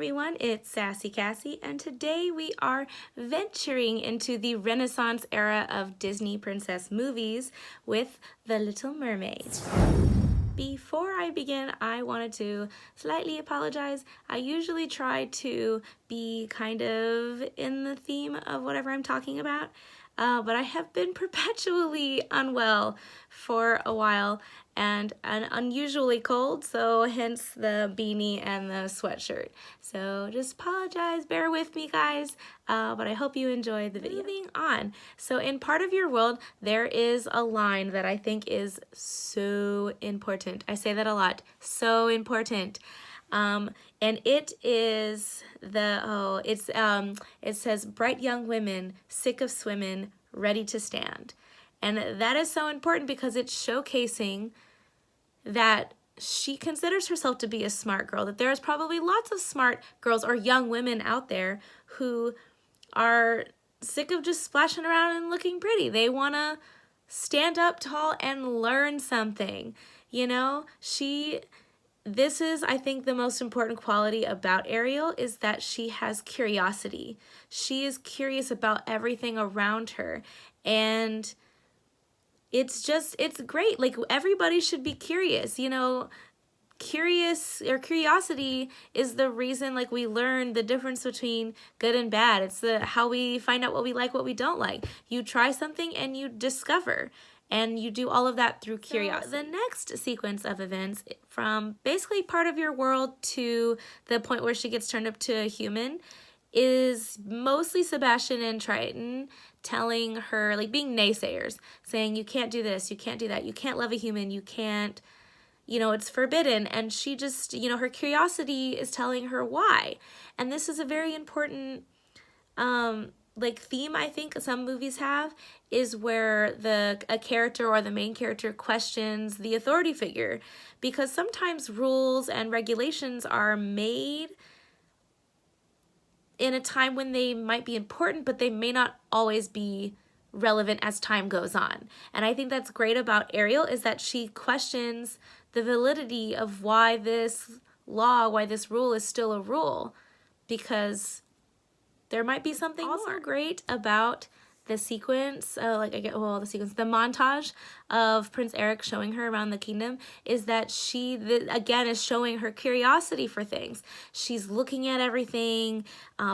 everyone, it's Sassy Cassie, and today we are venturing into the Renaissance era of Disney princess movies with The Little Mermaid. Before I begin, I wanted to slightly apologize. I usually try to be kind of in the theme of whatever I'm talking about, but I have been perpetually unwell for a while and unusually cold, so hence the beanie and the sweatshirt. So just apologize, bear with me guys, but I hope you enjoyed the video. Moving on, so in Part of Your World, there is a line that I think is so important. I say that a lot, so important. And it is it says, bright young women, sick of swimming, ready to stand. And that is so important because it's showcasing that she considers herself to be a smart girl, that there's probably lots of smart girls or young women out there who are sick of just splashing around and looking pretty. They want to stand up tall and learn something. You know, this is, I think, the most important quality about Ariel is that she has curiosity. She is curious about everything around her, and it's great. Like, everybody should be curious, you know. Curiosity is the reason, like, we learn the difference between good and bad. It's how we find out what we like, what we don't like. You try something and you discover. And you do all of that through curiosity. So the next sequence of events, from basically Part of Your World to the point where she gets turned up to a human, is mostly Sebastian and Triton telling her, like, being naysayers, saying you can't do this, you can't do that, you can't love a human, you can't, you know, it's forbidden. And she just, you know, her curiosity is telling her why. And this is a very important like theme I think some movies have, is where a character or the main character questions the authority figure, because sometimes rules and regulations are made in a time when they might be important, but they may not always be relevant as time goes on. And I think that's great about Ariel, is that she questions the validity of why this law, why this rule is still a rule, because there might be something also more. Great about the sequence, the montage of Prince Eric showing her around the kingdom, is that she, again, is showing her curiosity for things. She's looking at everything,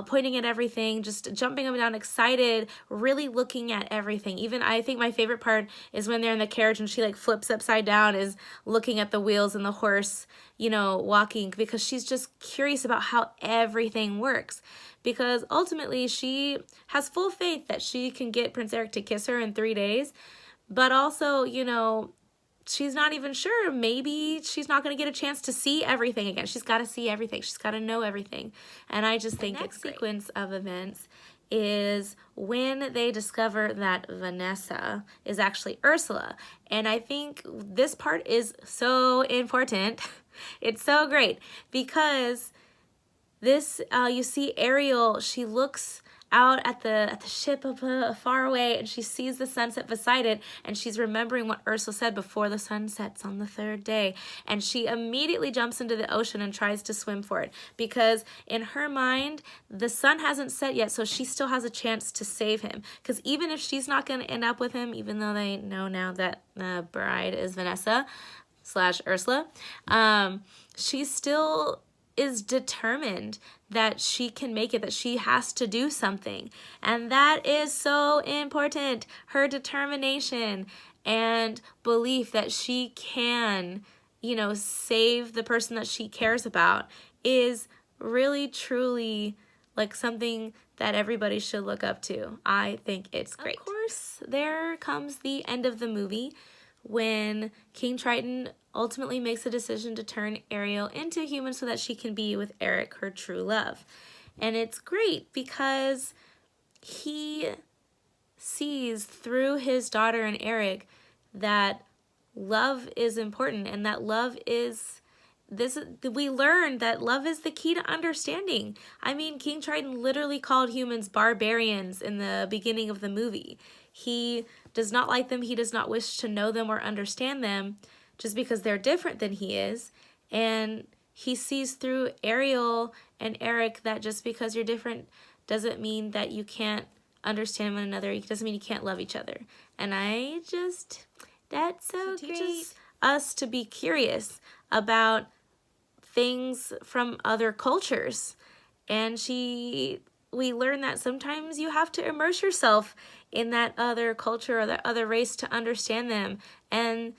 pointing at everything, just jumping up and down, excited, really looking at everything. Even, I think my favorite part is when they're in the carriage and she, like, flips upside down, is looking at the wheels and the horse, you know, walking, because she's just curious about how everything works. Because ultimately she has full faith that she can get Prince Eric to kiss her in 3 days, but also, you know, she's not even sure. Maybe she's not going to get a chance to see everything again. She's got to see everything. She's got to know everything. And I just think it's great. The sequence of events is when they discover that Vanessa is actually Ursula. And I think this part is so important. It's so great because this, you see Ariel, she looks out at the ship far away, and she sees the sunset beside it, and she's remembering what Ursula said, before the sun sets on the 3rd day. And she immediately jumps into the ocean and tries to swim for it, because in her mind, the sun hasn't set yet, so she still has a chance to save him. Because even if she's not going to end up with him, even though they know now that the bride is Vanessa / Ursula, she still is determined that she can make it, that she has to do something. And that is so important. Her determination and belief that she can, you know, save the person that she cares about is really, truly, like, something that everybody should look up to. I think it's great. Of course, there comes the end of the movie, when King Triton ultimately makes a decision to turn Ariel into a human so that she can be with Eric, her true love. And it's great because he sees through his daughter and Eric that love is important, and that love is we learned that love is the key to understanding. I mean, King Triton literally called humans barbarians in the beginning of the movie. He does not like them. He does not wish to know them or understand them just because they're different than he is. And he sees through Ariel and Eric that just because you're different doesn't mean that you can't understand one another. It doesn't mean you can't love each other. And that's so great. Teaches us to be curious about things from other cultures. And we learn that sometimes you have to immerse yourself in that other culture or that other race to understand them. And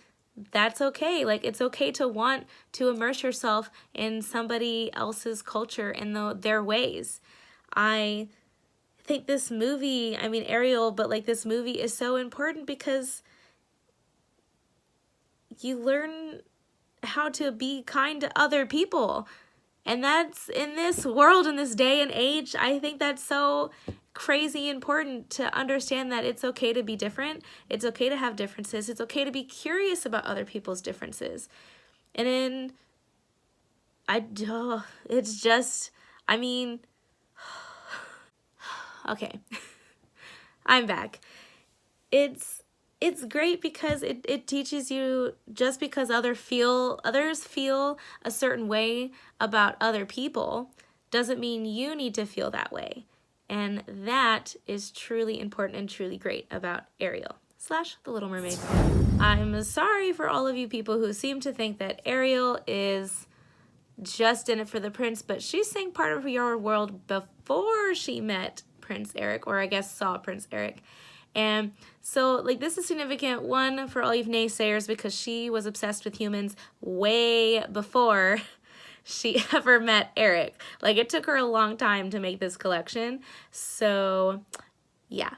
that's okay. Like, it's okay to want to immerse yourself in somebody else's culture and their ways. I think this movie, I mean Ariel, but like this movie is so important because you learn how to be kind to other people. And that's, in this world, in this day and age, I think that's so crazy important to understand that it's okay to be different. It's okay to have differences. It's okay to be curious about other people's differences. And then, it's just, I mean, okay, I'm back. It's great because it teaches you, just because others feel a certain way about other people doesn't mean you need to feel that way. And that is truly important and truly great about Ariel / The Little Mermaid. I'm sorry for all of you people who seem to think that Ariel is just in it for the prince, but she's seeing part of your world before she met Prince Eric, or I guess saw Prince Eric. And so, like, this is significant, one, for all you naysayers, because she was obsessed with humans way before she ever met Eric. Like, it took her a long time to make this collection. So, yeah,